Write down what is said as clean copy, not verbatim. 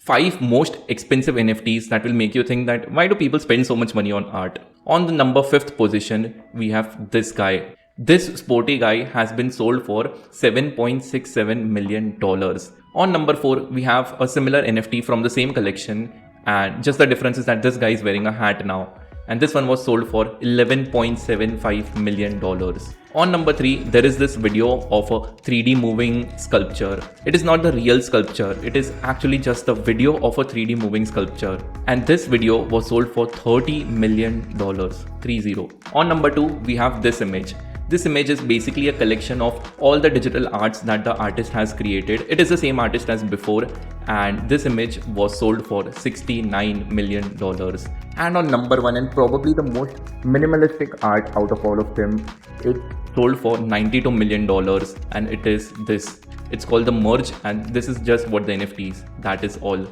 5 most expensive NFTs that will make you think that why do people spend so much money on art? On the number 5th position, we have this guy. This sporty guy has been sold for $7.67 million. On number 4, we have a similar NFT from the same collection, and just the difference is that this guy is wearing a hat now. And this one was sold for $11.75 million. On number 3, there is this video of a 3D moving sculpture. It is not the real sculpture, it is actually just a video of a 3D moving sculpture. And this video was sold for $30 million. 30. On number 2, we have this image. This image is basically a collection of all the digital arts that the artist has created. It is the same artist as before, and this image was sold for $69 million. And on number 1, and probably the most minimalistic art out of all of them, it sold for $92 million, and it is this. It's called the Merge, and this is just what the NFT is. That is all.